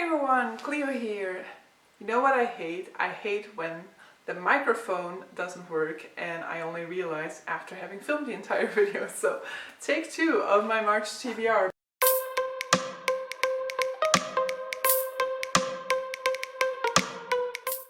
everyone, Cleo here. You know what I hate? I hate when the microphone doesn't work and I only realize after having filmed the entire video. So take 2 of my March TBR.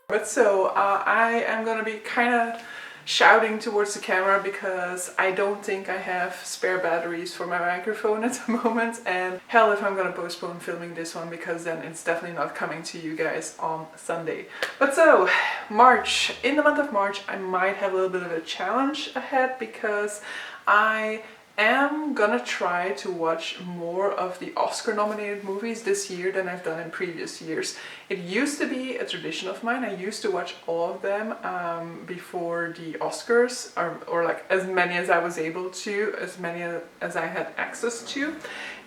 But so I am gonna be kind of shouting towards the camera because I don't think I have spare batteries for my microphone at the moment, and hell if I'm gonna postpone filming this one because then it's definitely not coming to you guys on Sunday. But so, March. In the month of March I might have a little bit of a challenge ahead because I am gonna try to watch more of the Oscar nominated movies this year than I've done in previous years. It used to be a tradition of mine. I used to watch all of them before the Oscars, or like as many as I was able to, as many as I had access to.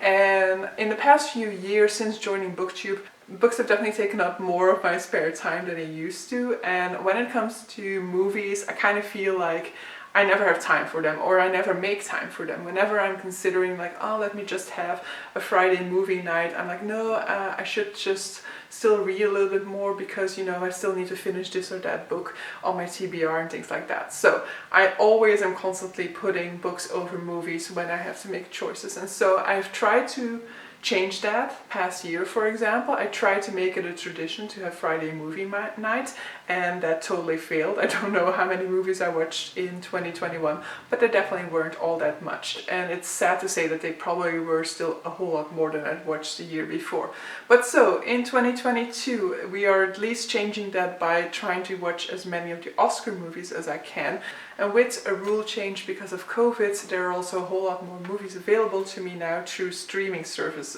And in the past few years since joining BookTube, books have definitely taken up more of my spare time than they used to, and when it comes to movies I kind of feel like I never have time for them, or I never make time for them. Whenever I'm considering like, oh, let me just have a Friday movie night, I'm like, no, I should just still read a little bit more because, you know, I still need to finish this or that book on my TBR and things like that. So I always am constantly putting books over movies when I have to make choices. And so I've tried to change that past year. For example, I tried to make it a tradition to have Friday movie night, and that totally failed. I don't know how many movies I watched in 2021, but they definitely weren't all that much, and it's sad to say that they probably were still a whole lot more than I'd watched the year before. But so in 2022 we are at least changing that by trying to watch as many of the Oscar movies as I can, and with a rule change because of COVID there are also a whole lot more movies available to me now through streaming services.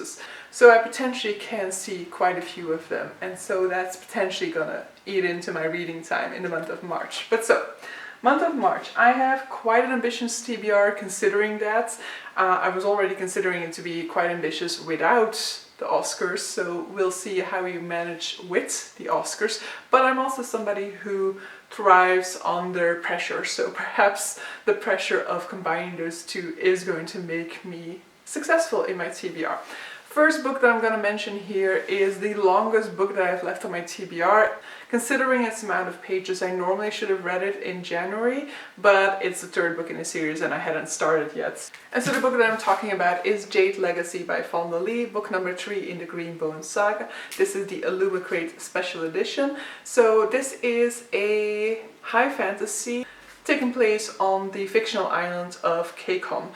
So I potentially can see quite a few of them, and so that's potentially gonna eat into my reading time in the month of March. But so, month of March, I have quite an ambitious TBR considering that. I was already considering it to be quite ambitious without the Oscars, so we'll see how you manage with the Oscars. But I'm also somebody who thrives under pressure, so perhaps the pressure of combining those two is going to make me successful in my TBR. First book that I'm going to mention here is the longest book that I've left on my TBR. Considering its amount of pages, I normally should have read it in January, but it's the 3rd book in a series and I hadn't started yet. And so the book that I'm talking about is Jade Legacy by Mandolin, book number 3 in the Green Bone saga. This is the Illumicrate special edition. So this is a high fantasy taking place on the fictional island of Kacom.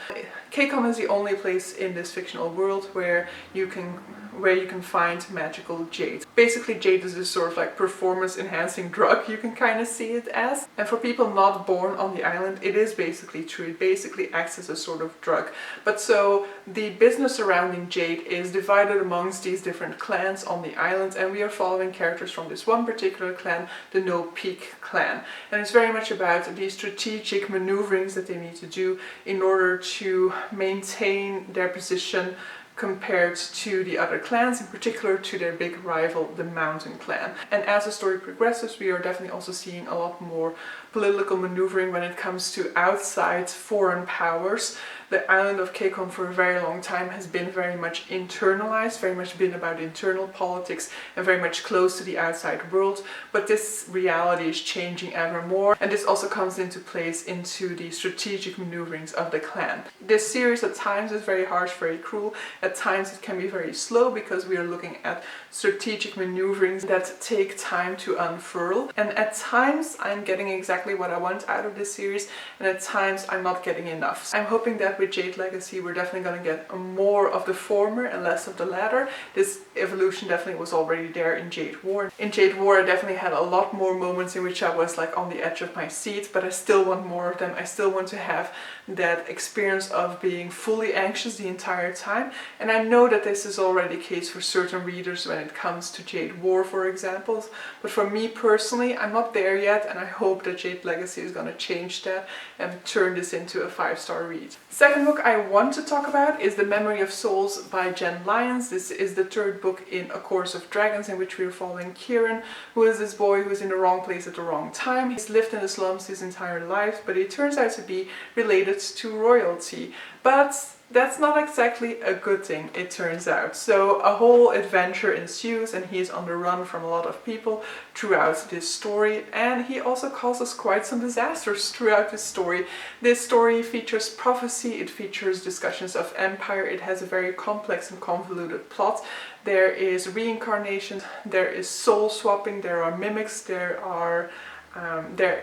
Kacom is the only place in this fictional world where you can find magical jade. Basically, jade is this sort of like performance enhancing drug, you can kind of see it as. And for people not born on the island, it is basically true. It basically acts as a sort of drug. But so the business surrounding jade is divided amongst these different clans on the island, and we are following characters from this one particular clan, the No Peak clan. And it's very much about the strategic maneuverings that they need to do in order to maintain their position compared to the other clans, in particular to their big rival, the Mountain Clan. And as the story progresses, we are definitely also seeing a lot more political maneuvering when it comes to outside foreign powers. The island of Kacom for a very long time has been very much internalized, very much been about internal politics and very much close to the outside world, but this reality is changing ever more, and this also comes into place into the strategic maneuverings of the clan. This series at times is very harsh, very cruel, at times it can be very slow because we are looking at strategic maneuverings that take time to unfurl, and at times I'm getting exactly what I want out of this series, and at times I'm not getting enough. I'm hoping that with Jade Legacy we're definitely going to get more of the former and less of the latter. This evolution definitely was already there in Jade War. In Jade War I definitely had a lot more moments in which I was like on the edge of my seat, but I still want more of them. I still want to have that experience of being fully anxious the entire time, and I know that this is already the case for certain readers when it comes to Jade War, for example, but for me personally I'm not there yet, and I hope that Jade Legacy is going to change that and turn this into a 5-star read. Second book I want to talk about is The Memory of Souls by Jen Lyons. This is the 3rd book in A Chorus of Dragons, in which we are following Kieran, who is this boy who is in the wrong place at the wrong time. He's lived in the slums his entire life, but he turns out to be related to royalty. But that's not exactly a good thing, it turns out. So a whole adventure ensues and he is on the run from a lot of people throughout this story, and he also causes quite some disasters throughout this story. This story features prophecy, it features discussions of empire, it has a very complex and convoluted plot. There is reincarnation, there is soul swapping, there are mimics, there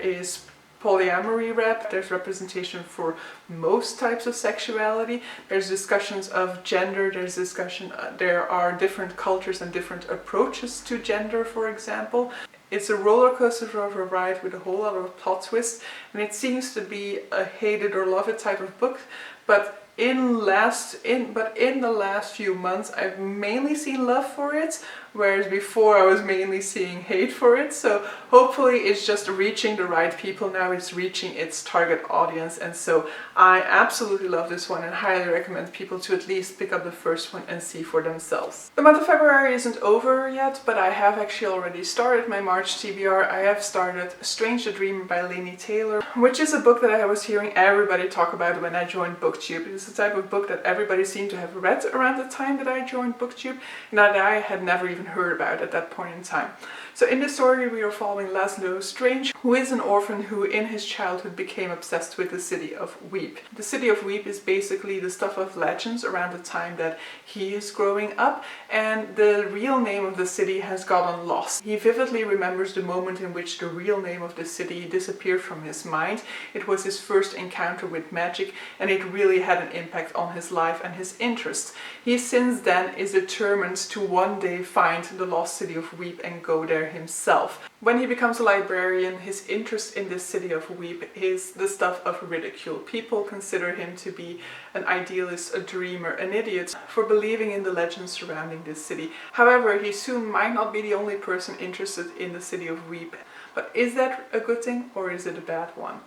is polyamory rep, there's representation for most types of sexuality, there's discussions of gender, there are different cultures and different approaches to gender, for example. It's a roller coaster of a ride with a whole lot of plot twists, and it seems to be a hate it or love it type of book, but in the last few months I've mainly seen love for it, whereas before I was mainly seeing hate for it. So hopefully it's just reaching the right people now, it's reaching its target audience, and so I absolutely love this one and highly recommend people to at least pick up the first one and see for themselves. The month of February isn't over yet, but I have actually already started my March TBR. I have started Strange the Dreamer by Laini Taylor, which is a book that I was hearing everybody talk about when I joined BookTube. It is the type of book that everybody seemed to have read around the time that I joined BookTube, and that I had never even heard about at that point in time. So in this story we are following Laszlo Strange, who is an orphan who in his childhood became obsessed with the city of Weep. The city of Weep is basically the stuff of legends around the time that he is growing up, and the real name of the city has gotten lost. He vividly remembers the moment in which the real name of the city disappeared from his mind. It was his first encounter with magic, and it really had an impact on his life and his interests. He since then is determined to one day find the lost city of Weep and go there himself. When he becomes a librarian, his interest in this city of Weep is the stuff of ridicule. People consider him to be an idealist, a dreamer, an idiot for believing in the legends surrounding this city. However, he soon might not be the only person interested in the city of Weep. But is that a good thing or is it a bad one?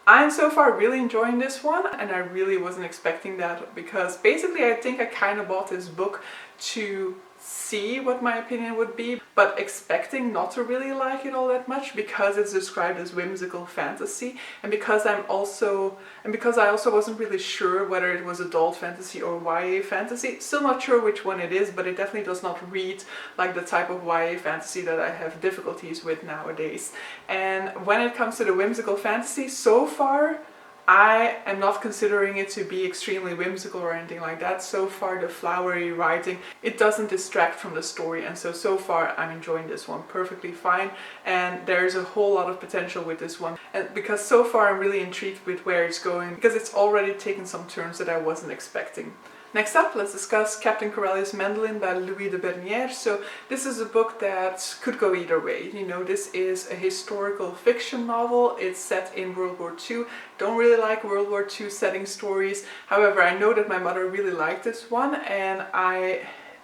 I'm so far really enjoying this one, and I really wasn't expecting that, because basically I think I kind of bought this book to see what my opinion would be, but expecting not to really like it all that much, because it's described as whimsical fantasy, and because I also wasn't really sure whether it was adult fantasy or YA fantasy. Still not sure which one it is, but it definitely does not read like the type of YA fantasy that I have difficulties with nowadays. And when it comes to the whimsical fantasy, so far I am not considering it to be extremely whimsical or anything like that. So far the flowery writing, it doesn't distract from the story, and so far I'm enjoying this one perfectly fine, and there's a whole lot of potential with this one, and because so far I'm really intrigued with where it's going, because it's already taken some turns that I wasn't expecting. Next up, let's discuss Captain Corellis' Mandolin by Louis de Bernière. So this is a book that could go either way. You know, this is a historical fiction novel. It's set in World War II. Don't really like World War II setting stories. However, I know that my mother really liked this one, and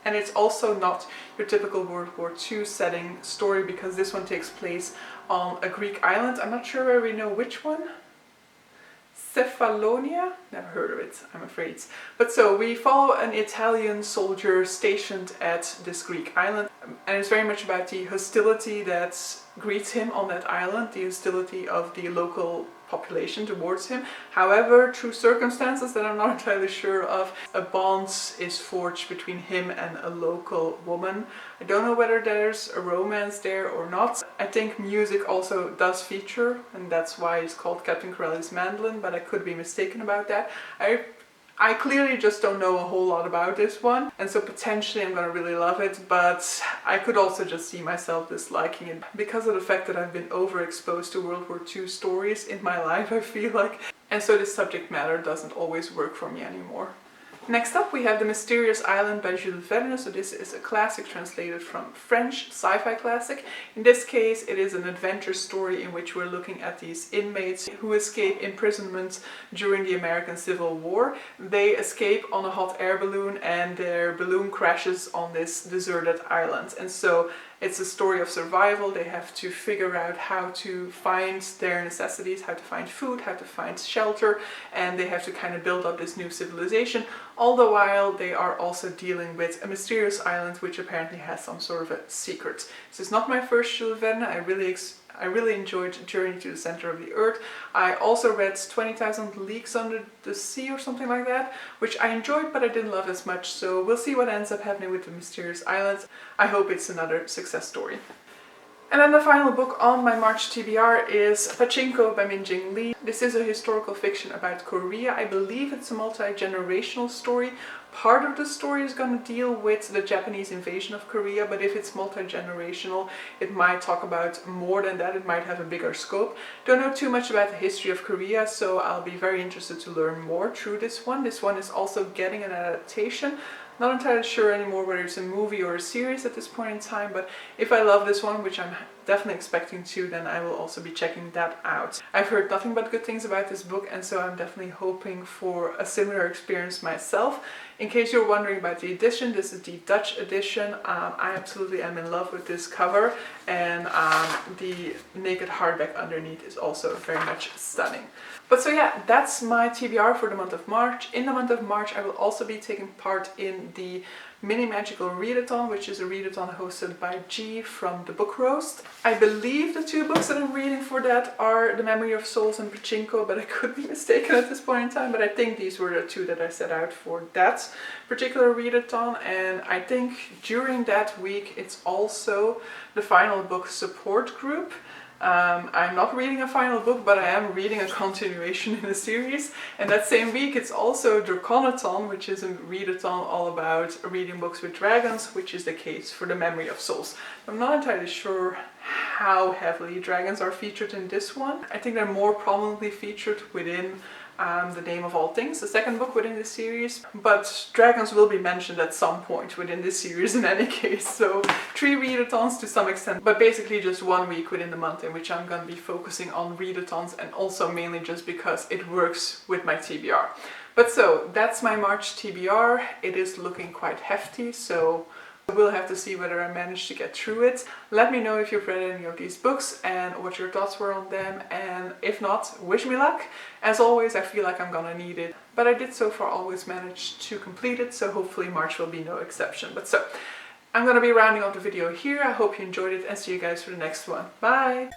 it's also not your typical World War II setting story, because this one takes place on a Greek island. I'm not sure where we know which one. Cephalonia? Never heard of it, I'm afraid. But so we follow an Italian soldier stationed at this Greek island, and it's very much about the hostility that greets him on that island, the hostility of the local population towards him. However, through circumstances that I'm not entirely sure of, a bond is forged between him and a local woman. I don't know whether there's a romance there or not. I think music also does feature, and that's why it's called Captain Corellis' Mandolin, but I could be mistaken about that. I clearly just don't know a whole lot about this one, and so potentially I'm gonna really love it, but I could also just see myself disliking it because of the fact that I've been overexposed to World War II stories in my life, I feel like, and so this subject matter doesn't always work for me anymore. Next up we have The Mysterious Island by Jules Verne. So this is a classic translated from French, sci-fi classic. In this case it is an adventure story in which we're looking at these inmates who escape imprisonment during the American Civil War. They escape on a hot air balloon, and their balloon crashes on this deserted island. And so it's a story of survival. They have to figure out how to find their necessities, how to find food, how to find shelter, and they have to kind of build up this new civilization. All the while they are also dealing with a mysterious island which apparently has some sort of a secret. This is not my first Jules Verne. I really enjoyed Journey to the Center of the Earth. I also read 20,000 Leagues Under the Sea or something like that, which I enjoyed but I didn't love as much, so we'll see what ends up happening with the Mysterious Islands. I hope it's another success story. And then the final book on my March TBR is Pachinko by Min-Jing Lee. This is a historical fiction about Korea. I believe it's a multi-generational story. Part of the story is going to deal with the Japanese invasion of Korea, but if it's multi-generational, it might talk about more than that. It might have a bigger scope. Don't know too much about the history of Korea, so I'll be very interested to learn more through this one. This one is also getting an adaptation. Not entirely sure anymore whether it's a movie or a series at this point in time, but if I love this one, which I'm definitely expecting to, then I will also be checking that out. I've heard nothing but good things about this book, and so I'm definitely hoping for a similar experience myself. In case you're wondering about the edition, this is the Dutch edition. I absolutely am in love with this cover, and the naked hardback underneath is also very much stunning. But so yeah, that's my TBR for the month of March. In the month of March, I will also be taking part in the Mini Magical Readathon, which is a readathon hosted by G from the Book Roast. I believe the two books that I'm reading for that are The Memory of Souls and Pachinko, but I could be mistaken at this point in time. But I think these were the two that I set out for that particular readathon, and I think during that week it's also the final book support group. I'm not reading a final book, but I am reading a continuation in the series. And that same week it's also Draconathon, which is a readathon all about reading books with dragons, which is the case for The Memory of Souls. I'm not entirely sure how heavily dragons are featured in this one. I think they're more prominently featured within The Name of All Things, the second book within this series, but dragons will be mentioned at some point within this series in any case. So 3 readathons to some extent, but basically just 1 week within the month in which I'm going to be focusing on readathons, and also mainly just because it works with my TBR. But so that's my March TBR. It is looking quite hefty, so we'll have to see whether I manage to get through it. Let me know if you've read any of these books and what your thoughts were on them, and if not, wish me luck. As always, I feel like I'm gonna need it, but I did so far always manage to complete it, so hopefully March will be no exception. But so, I'm gonna be rounding off the video here. I hope you enjoyed it, and see you guys for the next one. Bye!